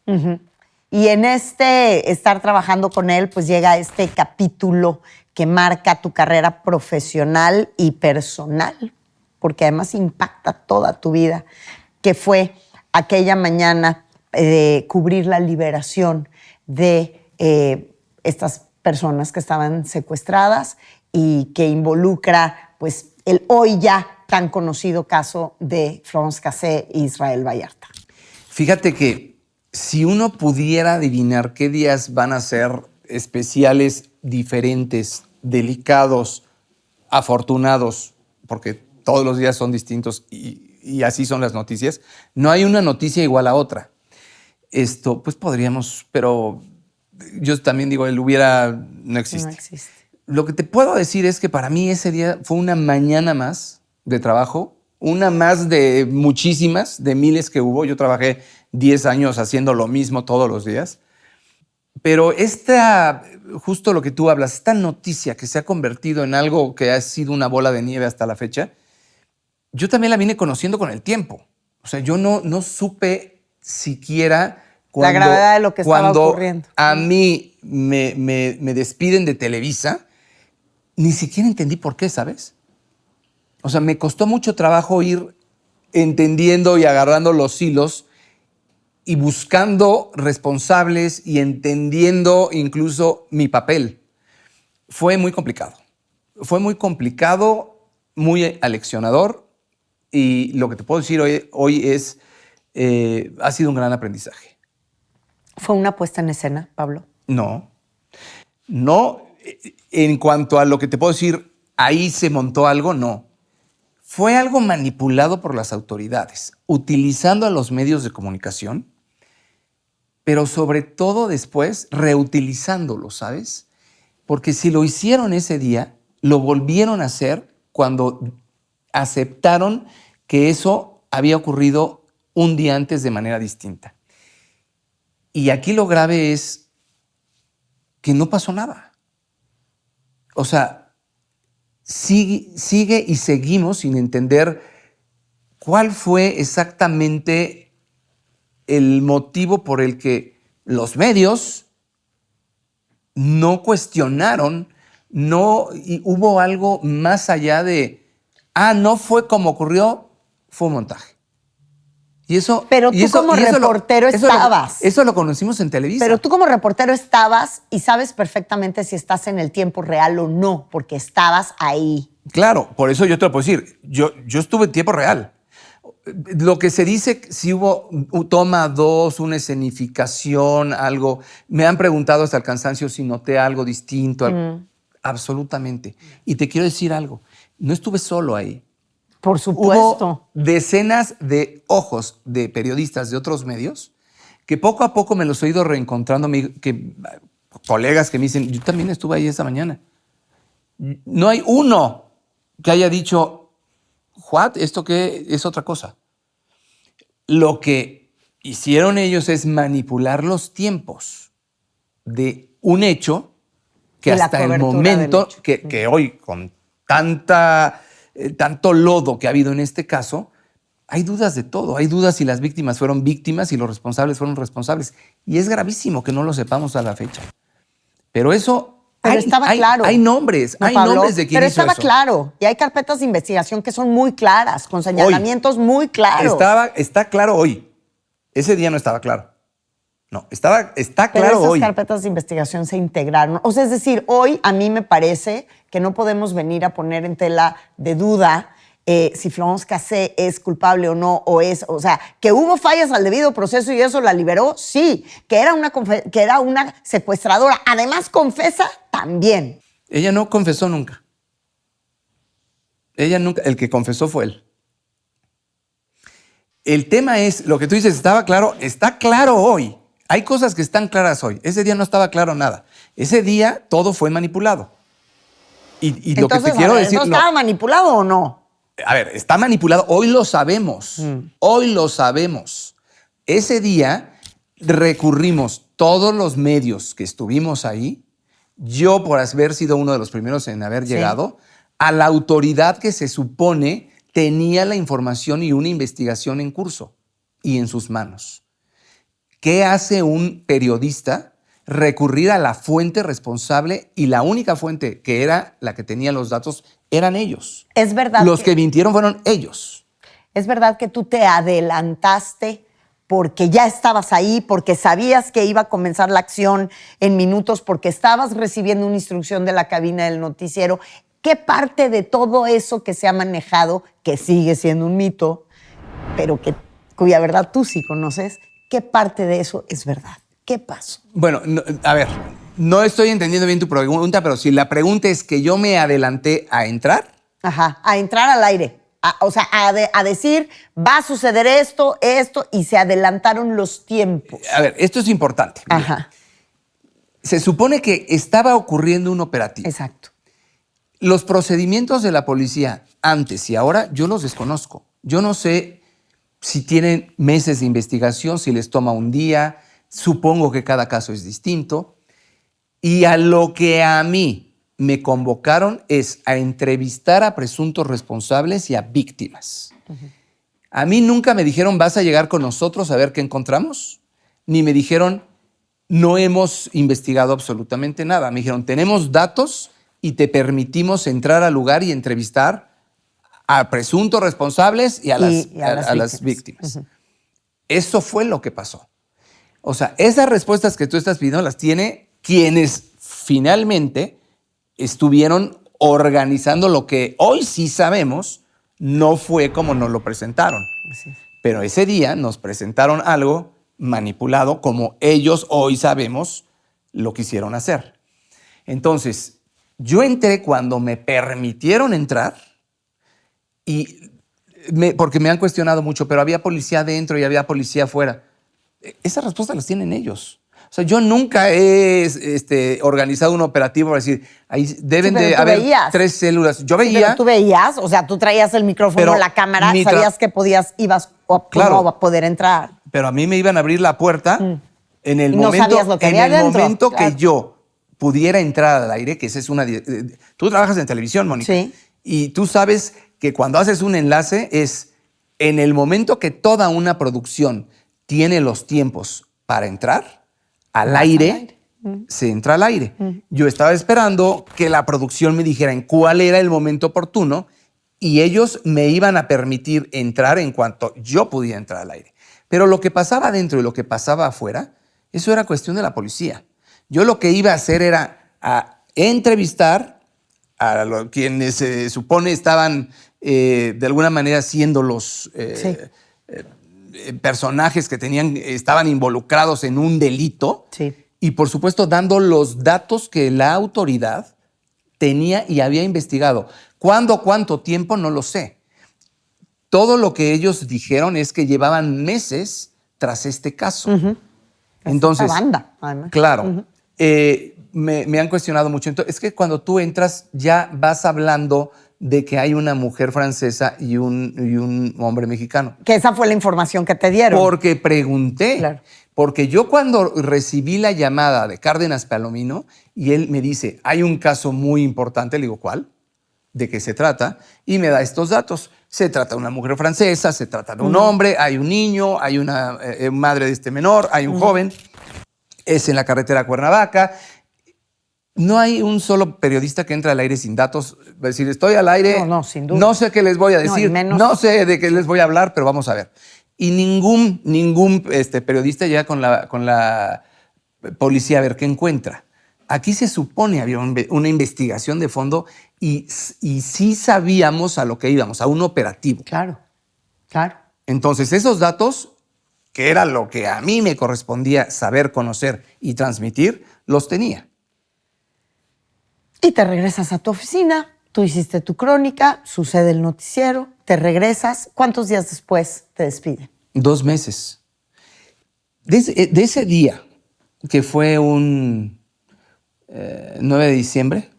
Ujú. Y en estar trabajando con él, pues llega este capítulo que marca tu carrera profesional y personal, porque además impacta toda tu vida, que fue aquella mañana de cubrir la liberación de estas personas que estaban secuestradas y que involucra pues el hoy ya tan conocido caso de Florence Cassé e Israel Vallarta. Fíjate que si uno pudiera adivinar qué días van a ser especiales, diferentes, delicados, afortunados, porque todos los días son distintos y así son las noticias, no hay una noticia igual a otra. Pues podríamos, pero yo también digo, el hubiera no existe. No existe. Lo que te puedo decir es que para mí ese día fue una mañana más de trabajo, una más de muchísimas, de miles que hubo. Yo trabajé 10 años haciendo lo mismo todos los días. Pero justo lo que tú hablas, esta noticia que se ha convertido en algo que ha sido una bola de nieve hasta la fecha, yo también la vine conociendo con el tiempo. O sea, yo no supe siquiera la gravedad de lo que estaba ocurriendo. A mí me despiden de Televisa, ni siquiera entendí por qué, ¿sabes? O sea, me costó mucho trabajo ir entendiendo y agarrando los hilos y buscando responsables y entendiendo incluso mi papel. Fue muy complicado. Fue muy complicado, muy aleccionador, y lo que te puedo decir hoy es, ha sido un gran aprendizaje. ¿Fue una puesta en escena, Pablo? No. En cuanto a lo que te puedo decir, ahí se montó algo, no. Fue algo manipulado por las autoridades, utilizando a los medios de comunicación, pero sobre todo después reutilizándolos, ¿sabes? Porque si lo hicieron ese día, lo volvieron a hacer cuando aceptaron que eso había ocurrido un día antes de manera distinta. Y aquí lo grave es que no pasó nada. O sea, sigue y seguimos sin entender cuál fue exactamente el motivo por el que los medios no cuestionaron, y hubo algo más allá de, no fue como ocurrió, fue un montaje. Pero tú como reportero estabas. Eso lo conocimos en Televisa. Pero tú como reportero estabas y sabes perfectamente si estás en el tiempo real o no, porque estabas ahí. Claro, por eso yo te lo puedo decir. Yo estuve en tiempo real. Lo que se dice, si hubo toma 2, una escenificación, algo. Me han preguntado hasta el cansancio si noté algo distinto. Absolutamente. Y te quiero decir algo. No estuve solo ahí. Por supuesto. Hubo decenas de ojos de periodistas de otros medios que poco a poco me los he ido reencontrando, colegas que me dicen, yo también estuve ahí esa mañana. No hay uno que haya dicho, ¿what? ¿Esto qué es otra cosa? Lo que hicieron ellos es manipular los tiempos de un hecho que hasta el momento, que hoy con tanto lodo que ha habido en este caso, hay dudas de todo. Hay dudas si las víctimas fueron víctimas y los responsables fueron responsables. Y es gravísimo que no lo sepamos a la fecha. Pero eso... Pero estaba claro. Hay nombres, no, hay Pablo, nombres de quién hizo eso. Pero estaba claro. Y hay carpetas de investigación que son muy claras, con señalamientos muy claros. Está claro hoy. Ese día no estaba claro. No, está claro pero esas hoy. Carpetas de investigación se integraron. O sea, es decir, hoy a mí me parece que no podemos venir a poner en tela de duda si Florence Cassé es culpable o no, o sea, que hubo fallas al debido proceso y eso la liberó, sí. Que era una secuestradora, además confesa también. Ella no confesó nunca. El que confesó fue él. El tema es, lo que tú dices, está claro hoy. Hay cosas que están claras hoy. Ese día no estaba claro nada. Ese día todo fue manipulado. Y entonces, lo que te quiero decir... ¿no estaba manipulado o no? A ver, está manipulado. Hoy lo sabemos. Hoy lo sabemos. Ese día recurrimos todos los medios que estuvimos ahí, yo por haber sido uno de los primeros en haber llegado, a la autoridad que se supone tenía la información y una investigación en curso y en sus manos. ¿qué hace un periodista? Recurrir a la fuente responsable, y la única fuente que era la que tenía los datos eran ellos. Es verdad. Los que mintieron fueron ellos. Es verdad que tú te adelantaste porque ya estabas ahí, porque sabías que iba a comenzar la acción en minutos, porque estabas recibiendo una instrucción de la cabina del noticiero. ¿Qué parte de todo eso que se ha manejado, que sigue siendo un mito, pero cuya verdad tú sí conoces, qué parte de eso es verdad? ¿Qué pasó? Bueno, a ver, no estoy entendiendo bien tu pregunta, pero si la pregunta es que yo me adelanté a entrar. Ajá, a entrar al aire. O sea, a decir, va a suceder esto, y se adelantaron los tiempos. A ver, esto es importante. Mira. Ajá. Se supone que estaba ocurriendo un operativo. Exacto. Los procedimientos de la policía antes y ahora yo los desconozco. Yo no sé si tienen meses de investigación, si les toma un día. Supongo que cada caso es distinto. Y a lo que a mí me convocaron es a entrevistar a presuntos responsables y a víctimas. A mí nunca me dijeron, vas a llegar con nosotros a ver qué encontramos. Ni me dijeron, no hemos investigado absolutamente nada. Me dijeron, tenemos datos y te permitimos entrar al lugar y entrevistar a presuntos responsables y a las víctimas. Eso fue lo que pasó. O sea, esas respuestas que tú estás pidiendo las tiene quienes finalmente estuvieron organizando lo que hoy sí sabemos no fue como nos lo presentaron. Así es. Pero ese día nos presentaron algo manipulado como ellos hoy sabemos lo quisieron hacer. Entonces, yo entré cuando me permitieron entrar porque me han cuestionado mucho, pero había policía adentro y había policía afuera. Esas respuestas las tienen ellos. O sea, yo nunca he organizado un operativo para decir, ahí deben de haber 3 células. Yo veía. Pero tú veías, o sea, tú traías el micrófono, la cámara, sabías que ibas no a poder entrar. Pero a mí me iban a abrir la puerta en el no sabías lo que había adentro. Momento que yo pudiera entrar al aire, que esa es una. Tú trabajas en televisión, Mónica. Sí. Y tú sabes que cuando haces un enlace es en el momento que toda una producción tiene los tiempos para entrar al aire, se entra al aire. Yo estaba esperando que la producción me dijera en cuál era el momento oportuno y ellos me iban a permitir entrar en cuanto yo pudiera entrar al aire. Pero lo que pasaba adentro y lo que pasaba afuera, eso era cuestión de la policía. Yo lo que iba a hacer era a entrevistar a quienes se supone estaban de alguna manera siendo los personajes que estaban involucrados en un delito. Sí. Y por supuesto dando los datos que la autoridad tenía y había investigado. ¿Cuándo, cuánto tiempo? No lo sé. Todo lo que ellos dijeron es que llevaban meses tras este caso. Entonces, esta banda, además. Claro. Me han cuestionado mucho. Entonces, es que cuando tú entras ya vas hablando de que hay una mujer francesa y un hombre mexicano. Que esa fue la información que te dieron. Porque pregunté. Claro. Porque yo cuando recibí la llamada de Cárdenas Palomino y él me dice, hay un caso muy importante, le digo, ¿cuál? ¿De qué se trata? Y me da estos datos. Se trata de una mujer francesa, se trata de un hombre, hay un niño, hay una madre de este menor, hay un joven, es en la carretera a Cuernavaca. No hay un solo periodista que entre al aire sin datos. Va a decir, estoy al aire, no, sin duda. No sé qué les voy a decir, no sé de qué les voy a hablar, pero vamos a ver. Y ningún periodista llega con la policía a ver qué encuentra. Aquí se supone había una investigación de fondo y sí sabíamos a lo que íbamos, a un operativo. Claro, claro. Entonces, esos datos, que era lo que a mí me correspondía saber, conocer y transmitir, los tenía. Y te regresas a tu oficina, tú hiciste tu crónica, sucede el noticiero, te regresas. ¿Cuántos días después te despiden? 2 meses. De ese día, que fue un 9 de diciembre,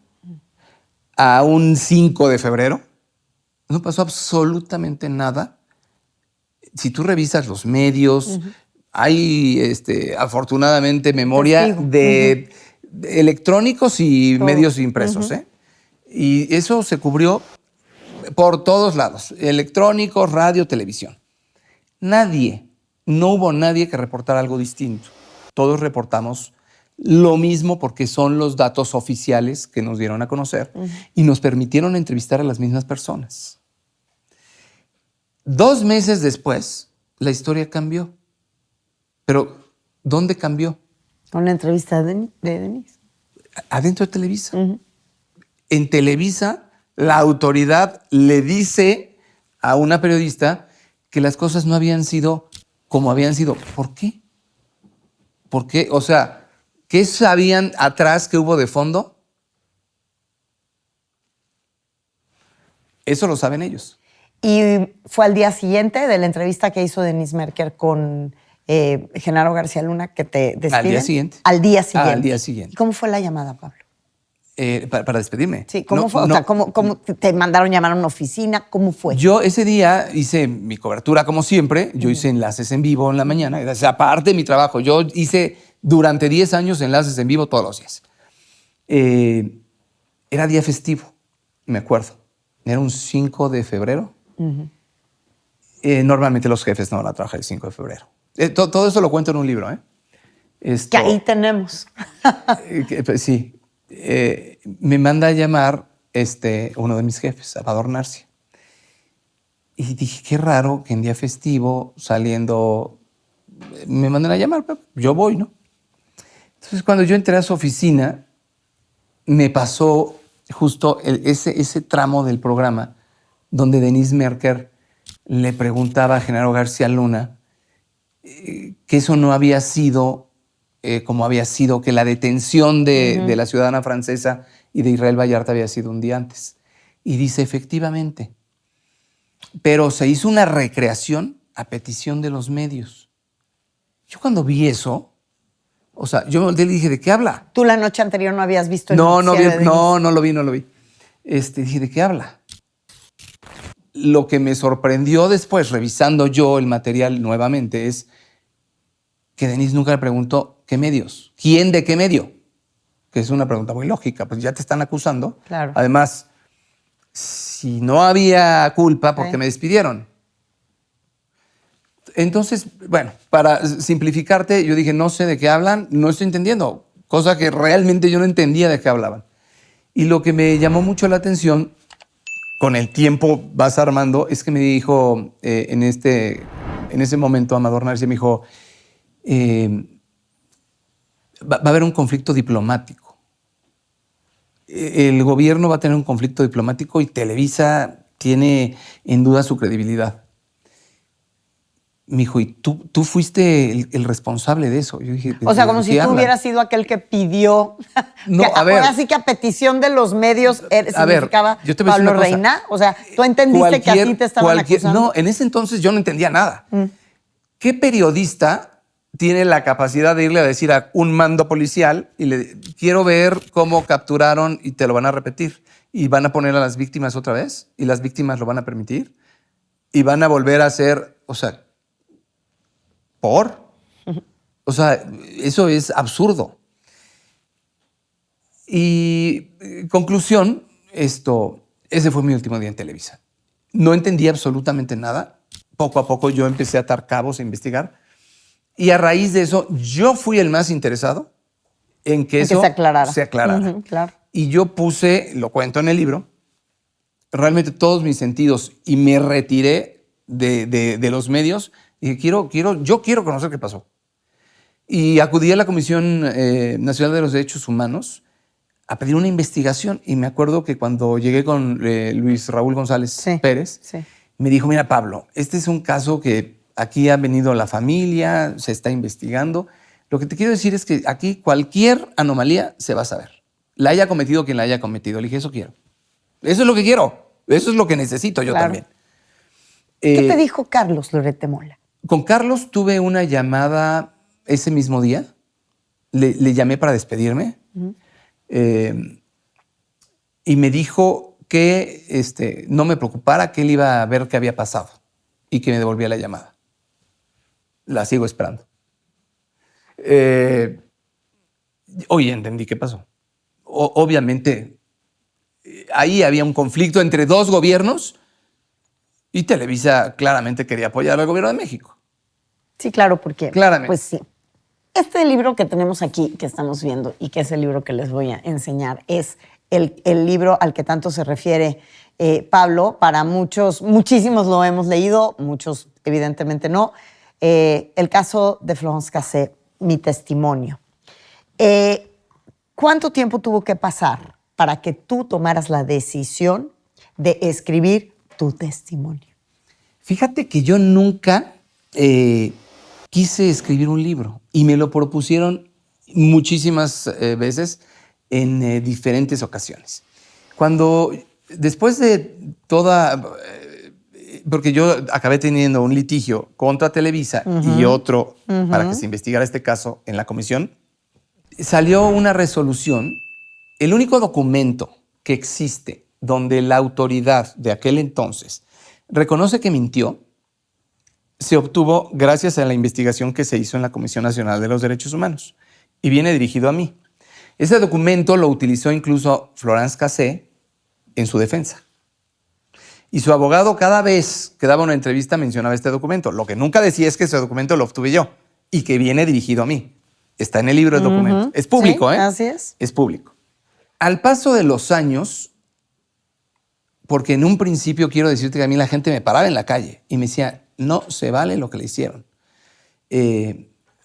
a un 5 de febrero, no pasó absolutamente nada. Si tú revisas los medios, hay afortunadamente memoria de electrónicos y medios impresos. Y eso se cubrió por todos lados, electrónicos, radio, televisión. Nadie no hubo nadie que reportara algo distinto. Todos reportamos lo mismo porque son los datos oficiales que nos dieron a conocer y nos permitieron entrevistar a las mismas personas. 2 meses después, la historia cambió. Pero, ¿dónde cambió? Con la entrevista de Denise. Adentro de Televisa. En Televisa, la autoridad le dice a una periodista que las cosas no habían sido como habían sido. ¿Por qué? ¿Por qué? O sea, ¿qué sabían atrás que hubo de fondo? Eso lo saben ellos. Y fue al día siguiente de la entrevista que hizo Denise Merker con Genaro García Luna que te despiden. Al día siguiente. Al día siguiente. Al día siguiente. ¿Y cómo fue la llamada, Pablo? Para despedirme. Sí, ¿cómo No, fue? O no. sea, ¿cómo te mandaron llamar a una oficina? ¿Cómo fue? Yo ese día hice mi cobertura como siempre. Yo hice enlaces en vivo en la mañana. O sea, aparte de mi trabajo, yo hice durante 10 años enlaces en vivo todos los días. Era día festivo, me acuerdo. Era un 5 de febrero. Normalmente los jefes no van a trabajar el 5 de febrero. Todo eso lo cuento en un libro. Que ahí tenemos. Pues sí. Me manda a llamar uno de mis jefes, Salvador Narcia. Y dije, qué raro que en día festivo, saliendo, me mandan a llamar. Pero yo voy, ¿no? Entonces, cuando yo entré a su oficina, me pasó justo ese tramo del programa donde Denise Merker le preguntaba a Genaro García Luna que eso no había sido como había sido, que la detención de la ciudadana francesa y de Israel Vallarta había sido un día antes. Y dice, efectivamente, pero se hizo una recreación a petición de los medios. Yo cuando vi eso, o sea, yo le dije, ¿de qué habla? ¿Tú la noche anterior no habías visto el No lo vi. Dije, ¿de qué habla? Lo que me sorprendió después, revisando yo el material nuevamente, es que Denise nunca le preguntó ¿qué medios? ¿Quién de qué medio? Que es una pregunta muy lógica, pues ya te están acusando. Claro. Además, si no había culpa, ¿por qué me despidieron? Entonces, bueno, para simplificarte, yo dije, no sé de qué hablan, no estoy entendiendo, cosa que realmente yo no entendía de qué hablaban. Y lo que me llamó mucho la atención, con el tiempo vas armando, es que me dijo en ese momento Amador Narcia me dijo, va a haber un conflicto diplomático. El gobierno va a tener un conflicto diplomático y Televisa tiene en duda su credibilidad. Me dijo, ¿y tú fuiste el responsable de eso? Yo dije, o sea, como si tú hubieras sido aquel que pidió. No, a ver. Ahora sí que a petición de los medios significaba yo te voy a decir Pablo una cosa. Reina. O sea, tú entendiste que así te estaban acusando. No, en ese entonces yo no entendía nada. ¿Qué periodista tiene la capacidad de irle a decir a un mando policial y le quiero ver cómo capturaron y te lo van a repetir? Y van a poner a las víctimas otra vez y las víctimas lo van a permitir y van a volver a hacer, o sea, ¿por? O sea, eso es absurdo. Y conclusión, ese fue mi último día en Televisa. No entendí absolutamente nada. Poco a poco yo empecé a atar cabos, a investigar. Y a raíz de eso, yo fui el más interesado en que eso se aclarara. Claro. Y yo puse, lo cuento en el libro, realmente todos mis sentidos y me retiré de los medios. Dije, yo quiero conocer qué pasó. Y acudí a la Comisión Nacional de los Derechos Humanos a pedir una investigación. Y me acuerdo que cuando llegué con Luis Raúl González Pérez, me dijo, mira, Pablo, este es un caso que aquí ha venido la familia, se está investigando. Lo que te quiero decir es que aquí cualquier anomalía se va a saber. La haya cometido quien la haya cometido. Le dije, eso quiero. Eso es lo que quiero. Eso es lo que necesito yo también. ¿Qué te dijo Carlos Loret Mola? Con Carlos tuve una llamada ese mismo día. Le llamé para despedirme. Y me dijo que no me preocupara, que él iba a ver qué había pasado y que me devolvía la llamada. La sigo esperando. Hoy entendí qué pasó. Obviamente, ahí había un conflicto entre dos gobiernos y Televisa claramente quería apoyar al gobierno de México. Sí, claro, porque Claramente. pues sí. Este libro que tenemos aquí, que estamos viendo, y que es el libro que les voy a enseñar, es el libro al que tanto se refiere Pablo. Para muchos, muchísimos lo hemos leído, muchos evidentemente no. El caso de Florence Cassé, mi testimonio. ¿Cuánto tiempo tuvo que pasar para que tú tomaras la decisión de escribir tu testimonio? Fíjate que yo nunca quise escribir un libro y me lo propusieron muchísimas veces en diferentes ocasiones. Después de toda, porque yo acabé teniendo un litigio contra Televisa y otro para que se investigara este caso en la comisión, salió una resolución. El único documento que existe donde la autoridad de aquel entonces reconoce que mintió se obtuvo gracias a la investigación que se hizo en la Comisión Nacional de los Derechos Humanos y viene dirigido a mí. Ese documento lo utilizó incluso Florence Cassé en su defensa. Y su abogado cada vez que daba una entrevista mencionaba este documento. Lo que nunca decía es que ese documento lo obtuve yo y que viene dirigido a mí. Está en el libro el documento. Es público, Sí, ¿eh? así es. Es público. Al paso de los años, porque en un principio quiero decirte que a mí la gente me paraba en la calle y me decía, no se vale lo que le hicieron.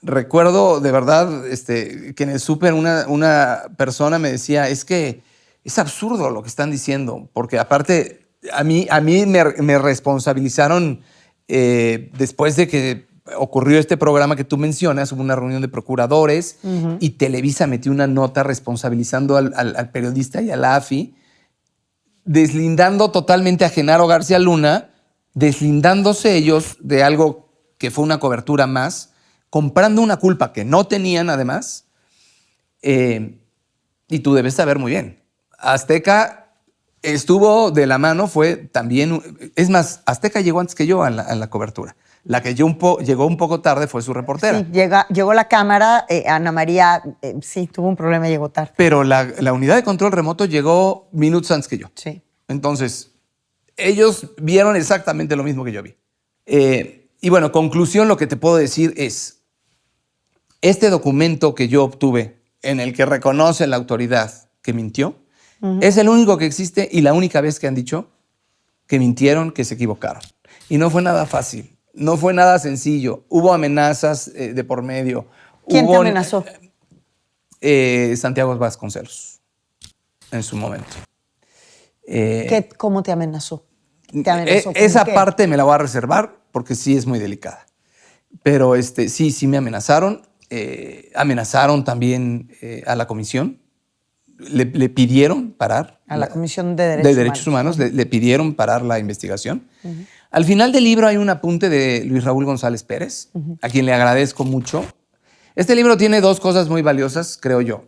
Recuerdo de verdad que en el súper una persona me decía, es que es absurdo lo que están diciendo, porque aparte a mí me responsabilizaron después de que ocurrió este programa que tú mencionas, hubo una reunión de procuradores y Televisa metió una nota responsabilizando al periodista y a la AFI, deslindando totalmente a Genaro García Luna, deslindándose ellos de algo que fue una cobertura más, comprando una culpa que no tenían además. Y tú debes saber muy bien, Azteca estuvo de la mano, fue también, es más, Azteca llegó antes que yo a la cobertura. La que llegó un poco tarde fue su reportera. Sí, llegó la cámara, Ana María, sí, tuvo un problema, llegó tarde. Pero la unidad de control remoto llegó minutos antes que yo. Sí. Entonces, ellos vieron exactamente lo mismo que yo vi. Y bueno, conclusión, lo que te puedo decir es, este documento que yo obtuve, en el que reconoce la autoridad que mintió, es el único que existe y la única vez que han dicho que mintieron, que se equivocaron. Y no fue nada fácil. No fue nada sencillo. Hubo amenazas de por medio. ¿Quién te amenazó? Santiago Vasconcelos, en su momento. ¿Cómo te amenazó? ¿Te amenazó con esa qué? parte me la voy a reservar porque sí es muy delicada. Pero sí me amenazaron. Amenazaron también a la comisión. Le pidieron parar. A la Comisión de Derechos Humanos. Le pidieron parar la investigación. Al final del libro hay un apunte de Luis Raúl González Pérez, a quien le agradezco mucho. Este libro tiene dos cosas muy valiosas, creo yo.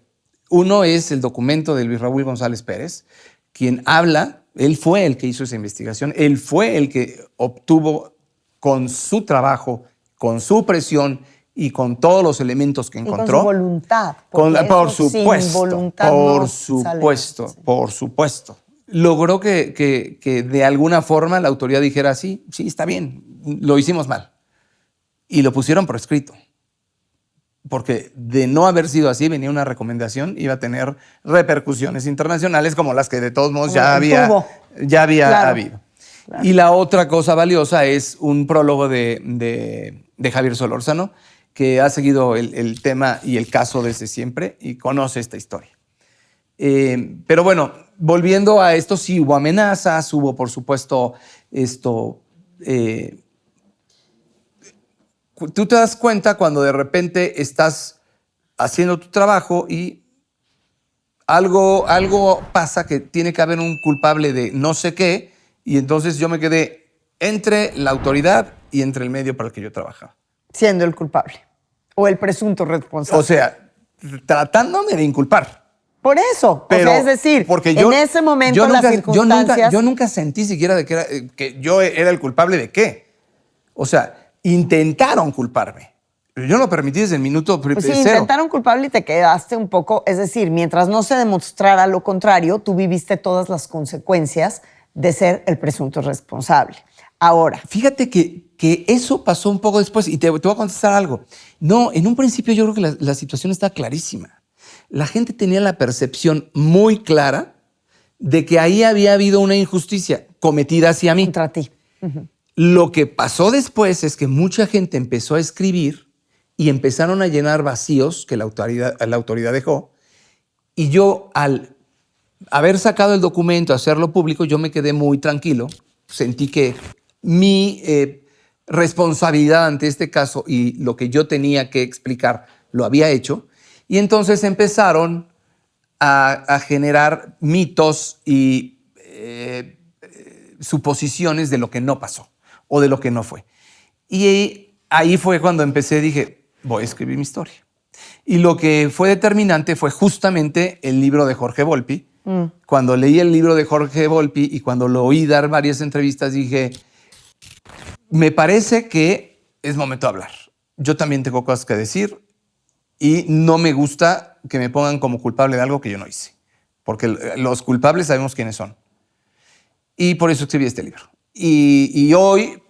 Uno es el documento de Luis Raúl González Pérez, quien habla, él fue el que hizo esa investigación, él fue el que obtuvo con su trabajo, con su presión y con todos los elementos que encontró. Y con su voluntad. Por supuesto, sin voluntad por no supuesto, sale. por supuesto. Logró que de alguna forma la autoridad dijera, sí, está bien, lo hicimos mal. Y lo pusieron por escrito. Porque de no haber sido así, venía una recomendación, iba a tener repercusiones internacionales como las que de todos modos ya había Claro. habido. Claro. Y la otra cosa valiosa es un prólogo de Javier Solórzano, que ha seguido el tema y el caso desde siempre y conoce esta historia. Pero bueno, volviendo a esto, sí hubo amenazas, hubo por supuesto tú te das cuenta cuando de repente estás haciendo tu trabajo y algo pasa, que tiene que haber un culpable de no sé qué, y entonces yo me quedé entre la autoridad y entre el medio para el que yo trabajaba. Siendo el culpable o el presunto responsable. O sea, tratándome de inculpar. Por eso, Pero, o sea, es decir, porque en ese momento las circunstancias... Yo nunca sentí siquiera que yo era el culpable de qué. O sea, intentaron culparme. Pero yo lo permití desde el minuto Pues sí, cero. intentaron culpable y te quedaste un poco... Es decir, mientras no se demostrara lo contrario, tú viviste todas las consecuencias de ser el presunto responsable. ahora. Fíjate que eso pasó un poco después y te voy a contestar algo. No, en un principio yo creo que la situación está clarísima. La gente tenía la percepción muy clara de que ahí había habido una injusticia cometida hacia mí. Contra ti. Lo que pasó después es que mucha gente empezó a escribir y empezaron a llenar vacíos que la autoridad dejó. Y yo, al haber sacado el documento, hacerlo público, yo me quedé muy tranquilo. Sentí que mi responsabilidad ante este caso y lo que yo tenía que explicar lo había hecho. Y entonces empezaron a generar mitos y suposiciones de lo que no pasó o de lo que no fue. Y ahí fue cuando empecé, dije, voy a escribir mi historia. Y lo que fue determinante fue justamente el libro de Jorge Volpi. Cuando leí el libro de Jorge Volpi y cuando lo oí dar varias entrevistas, dije, me parece que es momento de hablar. Yo también tengo cosas que decir y no me gusta que me pongan como culpable de algo que yo no hice. Porque los culpables sabemos quiénes son. Y por eso escribí este libro. Y hoy,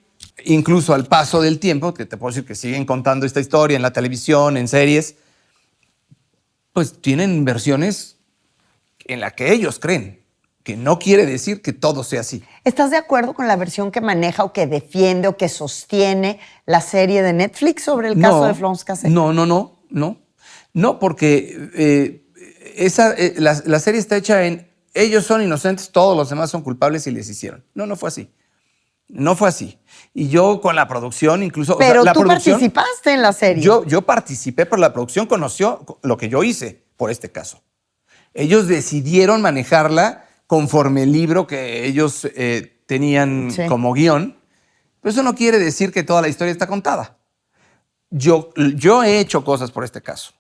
incluso al paso del tiempo, que te puedo decir que siguen contando esta historia en la televisión, en series, pues tienen versiones en las que ellos creen, que no quiere decir que todo sea así. ¿Estás de acuerdo con la versión que maneja o que defiende o que sostiene la serie de Netflix sobre el caso de Florence Cassel? No, porque la serie está hecha en ellos son inocentes, todos los demás son culpables y les hicieron. No fue así. No fue así. Y yo con la producción incluso... Pero o sea, tú participaste en la serie. Yo participé, pero la producción conoció lo que yo hice por este caso. Ellos decidieron manejarla conforme el libro que ellos tenían como guión. Pero eso no quiere decir que toda la historia está contada. Yo he hecho cosas por este caso.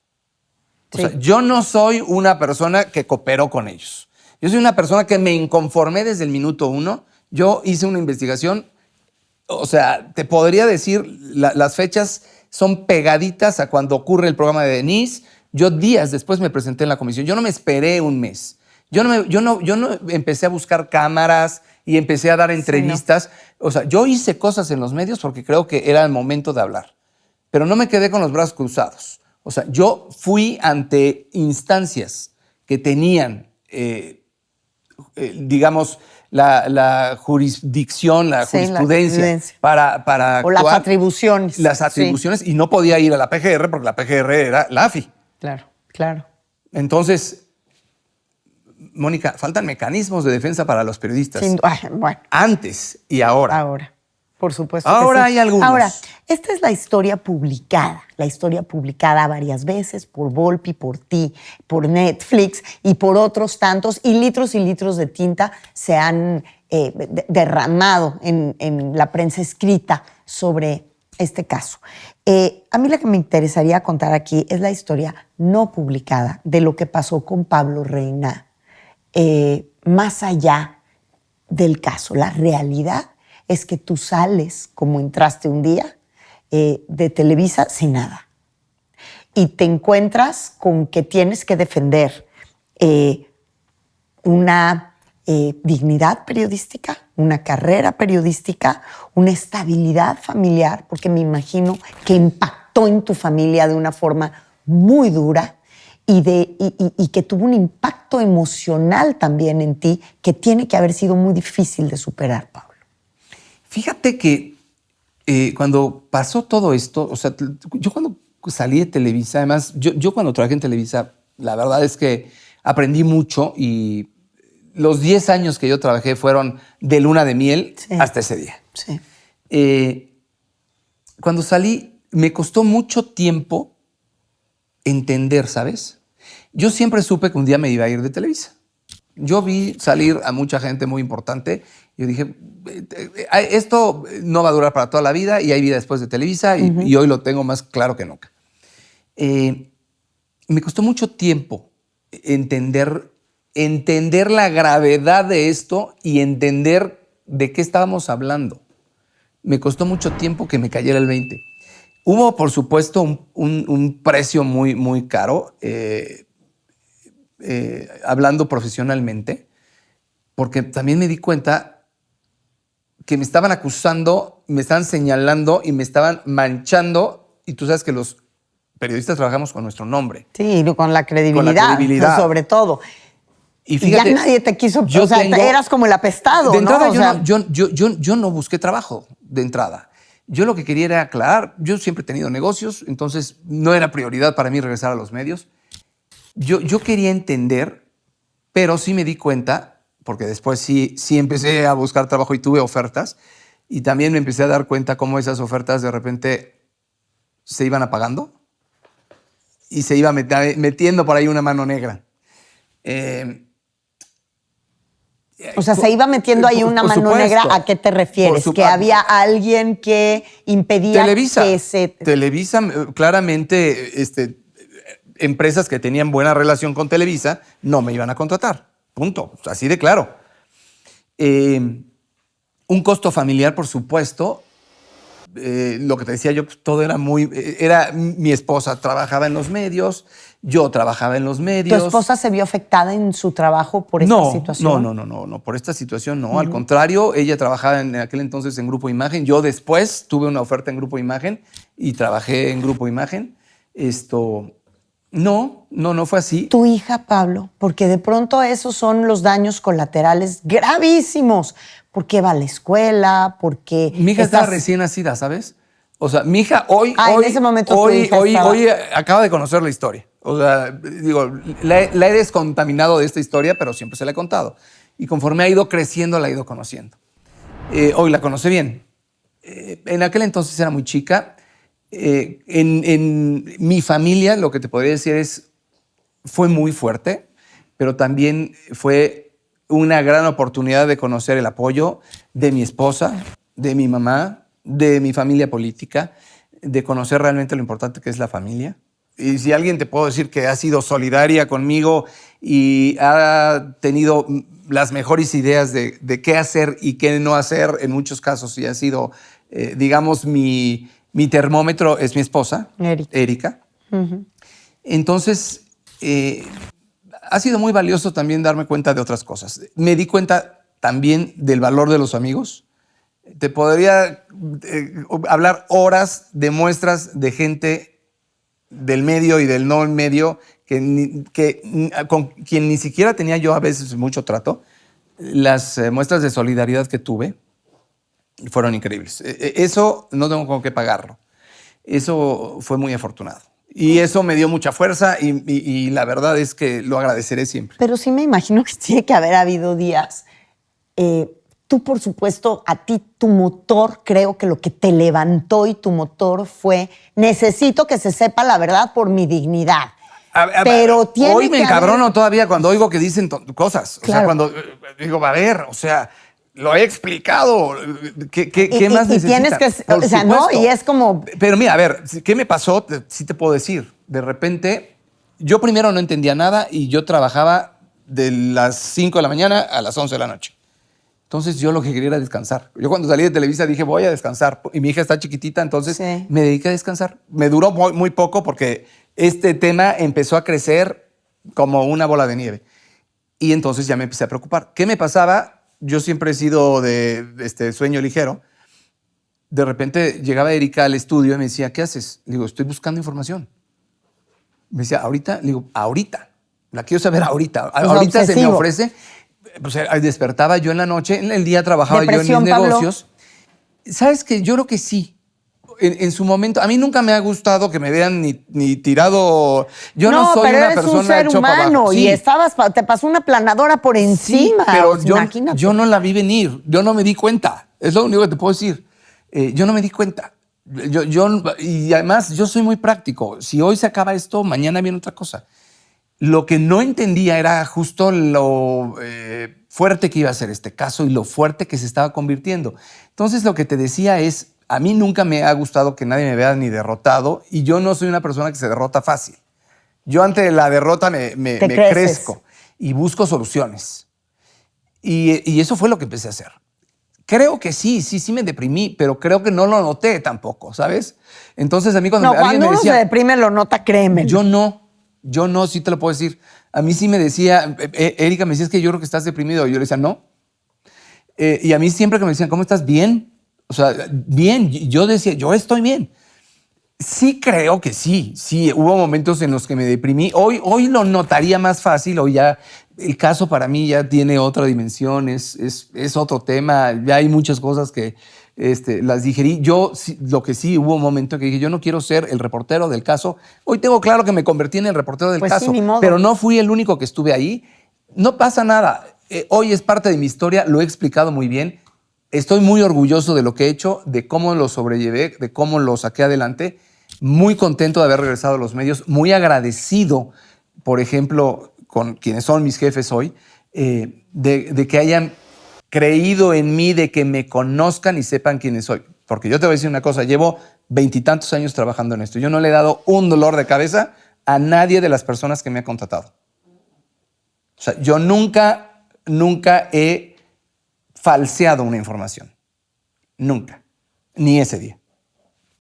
O sea, yo no soy una persona que cooperó con ellos. Yo soy una persona que me inconformé desde el minuto 1. Yo hice una investigación, o sea, te podría decir, las fechas son pegaditas a cuando ocurre el programa de Denise. Yo días después me presenté en la comisión. Yo no me esperé un mes. Yo no empecé a buscar cámaras y empecé a dar entrevistas. O sea, yo hice cosas en los medios porque creo que era el momento de hablar. Pero no me quedé con los brazos cruzados. O sea, yo fui ante instancias que tenían, digamos, la jurisdicción, la jurisprudencia para actuar. O las atribuciones. Las atribuciones, y no podía ir a la PGR porque la PGR era la AFI. Claro. Entonces, Mónica, faltan mecanismos de defensa para los periodistas. Bueno. Antes y ahora. Ahora, por supuesto. Ahora hay algunos. Ahora, esta es la historia publicada varias veces por Volpi, por ti, por Netflix y por otros tantos, y litros de tinta se han derramado en la prensa escrita sobre este caso. A mí la que me interesaría contar aquí es la historia no publicada de lo que pasó con Pablo Reina, más allá del caso. La realidad es que tú sales, como entraste un día, de Televisa sin nada. Y te encuentras con que tienes que defender una dignidad periodística, una carrera periodística, una estabilidad familiar, porque me imagino que impactó en tu familia de una forma muy dura y que tuvo un impacto emocional también en ti que tiene que haber sido muy difícil de superar, Pablo. Fíjate que cuando pasó todo esto, o sea, yo cuando salí de Televisa, además, yo cuando trabajé en Televisa, la verdad es que aprendí mucho y los 10 años que yo trabajé fueron de luna de miel hasta ese día. Cuando salí, me costó mucho tiempo entender, ¿sabes? Yo siempre supe que un día me iba a ir de Televisa. Yo vi salir a mucha gente muy importante. Yo dije, esto no va a durar para toda la vida y hay vida después de Televisa y hoy lo tengo más claro que nunca. Me costó mucho tiempo entender la gravedad de esto y entender de qué estábamos hablando. Me costó mucho tiempo que me cayera el 20. Hubo, por supuesto, un precio muy, muy caro, hablando profesionalmente, porque también me di cuenta que me estaban acusando, me estaban señalando y me estaban manchando. Y tú sabes que los periodistas trabajamos con nuestro nombre. Sí, con la credibilidad. Sobre todo. Y fíjate, ya nadie te quiso, o sea, eras como el apestado, de entrada, ¿no? yo no busqué trabajo de entrada. Yo lo que quería era aclarar, yo siempre he tenido negocios, entonces no era prioridad para mí regresar a los medios. Yo quería entender, pero sí me di cuenta, porque después sí empecé a buscar trabajo y tuve ofertas, y también me empecé a dar cuenta cómo esas ofertas de repente se iban apagando y se iba metiendo por ahí una mano negra. O sea, se iba metiendo ahí una mano supuesto. Negra. ¿A qué te refieres? ¿Que había alguien que impedía que se... Televisa, claramente, empresas que tenían buena relación con Televisa no me iban a contratar. Punto. Así de claro. Un costo familiar, por supuesto. Lo que te decía yo, pues, todo era muy... Era mi esposa trabajaba en los medios, yo trabajaba en los medios. ¿Tu esposa se vio afectada en su trabajo por esta situación? No, por esta situación no. Al contrario, ella trabajaba en aquel entonces en Grupo Imagen. Yo después tuve una oferta en Grupo Imagen y trabajé en Grupo Imagen. No fue así. Tu hija, Pablo, porque de pronto esos son los daños colaterales gravísimos. ¿Por qué va a la escuela? ¿Por qué mi hija estaba recién nacida, ¿sabes? O sea, mi hija hoy en ese momento hoy acaba de conocer la historia. O sea, digo, la he descontaminado de esta historia, pero siempre se la he contado. Y conforme ha ido creciendo, la he ido conociendo. Hoy la conoce bien. En aquel entonces era muy chica. En mi familia, lo que te podría decir fue muy fuerte, pero también fue una gran oportunidad de conocer el apoyo de mi esposa, de mi mamá, de mi familia política, de conocer realmente lo importante que es la familia. Y si alguien te puedo decir que ha sido solidaria conmigo y ha tenido las mejores ideas de qué hacer y qué no hacer en muchos casos, y ha sido, digamos, mi termómetro, es mi esposa, Erika. Uh-huh. Entonces, ha sido muy valioso también darme cuenta de otras cosas. Me di cuenta también del valor de los amigos. Te podría hablar horas de muestras de gente del medio y del no medio con quien ni siquiera tenía yo a veces mucho trato. Las muestras de solidaridad que tuve fueron increíbles. Eso no tengo con qué pagarlo. Eso fue muy afortunado. Y eso me dio mucha fuerza y la verdad es que lo agradeceré siempre. Pero sí me imagino que tiene que haber habido días. Tú, por supuesto, a ti tu motor, creo que lo que te levantó y tu motor fue necesito que se sepa la verdad por mi dignidad. Pero hoy me encabrono todavía cuando oigo que dicen cosas. Claro. O sea, cuando digo, a ver, o sea, lo he explicado. ¿Qué más necesitas? Tienes que, o sea, no, y es como... Pero mira, a ver, ¿qué me pasó? Sí te puedo decir. De repente, yo primero no entendía nada y yo trabajaba de las 5 de la mañana a las 11 de la noche. Entonces yo lo que quería era descansar. Yo cuando salí de Televisa dije, voy a descansar. Y mi hija está chiquitita, entonces me dediqué a descansar. Me duró muy poco porque este tema empezó a crecer como una bola de nieve. Y entonces ya me empecé a preocupar. ¿Qué me pasaba? Yo siempre he sido de sueño ligero. De repente llegaba Erika al estudio y me decía, ¿qué haces? Le digo, estoy buscando información. Me decía, ¿ahorita? Le digo, ahorita. La quiero saber ahorita. Ahorita obsesivo. Se me ofrece. Pues despertaba yo en la noche, en el día trabajaba yo en mis negocios. Pablo. ¿Sabes qué? Yo creo que sí. En su momento, a mí nunca me ha gustado que me vean ni tirado. Yo no soy pero una eres persona un ser humano y te pasó una planadora por encima. Sí, pero yo no la vi venir. Yo no me di cuenta. Es lo único que te puedo decir. Yo no me di cuenta. Y además, yo soy muy práctico. Si hoy se acaba esto, mañana viene otra cosa. Lo que no entendía era justo lo fuerte que iba a ser este caso y lo fuerte que se estaba convirtiendo. Entonces, lo que te decía es, a mí nunca me ha gustado que nadie me vea ni derrotado y yo no soy una persona que se derrota fácil. Yo ante la derrota me crezco y busco soluciones. Y eso fue lo que empecé a hacer. Creo que sí me deprimí, pero creo que no lo noté tampoco, ¿sabes? Entonces, a mí cuando alguien me decía... Cuando uno se deprime, lo nota, créeme. Yo no, sí te lo puedo decir. A mí sí me decía, Erika me decía, es que yo creo que estás deprimido. Y yo le decía, no. Y a mí siempre que me decían, ¿cómo estás? Bien. O sea, bien. Yo decía, yo estoy bien. Sí creo que sí. Hubo momentos en los que me deprimí. Hoy lo notaría más fácil. Hoy ya el caso para mí ya tiene otra dimensión. Es otro tema. Ya hay muchas cosas que las digerí. Lo que sí, hubo un momento que dije, yo no quiero ser el reportero del caso. Hoy tengo claro que me convertí en el reportero del Pues sí, caso. ni modo. Pero no fui el único que estuve ahí. No pasa nada. Hoy es parte de mi historia. Lo he explicado muy bien. Estoy muy orgulloso de lo que he hecho, de cómo lo sobrellevé, de cómo lo saqué adelante. Muy contento de haber regresado a los medios. Muy agradecido, por ejemplo, con quienes son mis jefes hoy, de que hayan creído en mí, de que me conozcan y sepan quién soy. Porque yo te voy a decir una cosa, llevo 20 y tantos años trabajando en esto. Yo no le he dado un dolor de cabeza a nadie de las personas que me ha contratado. O sea, yo nunca he falseado una información. Nunca. Ni ese día.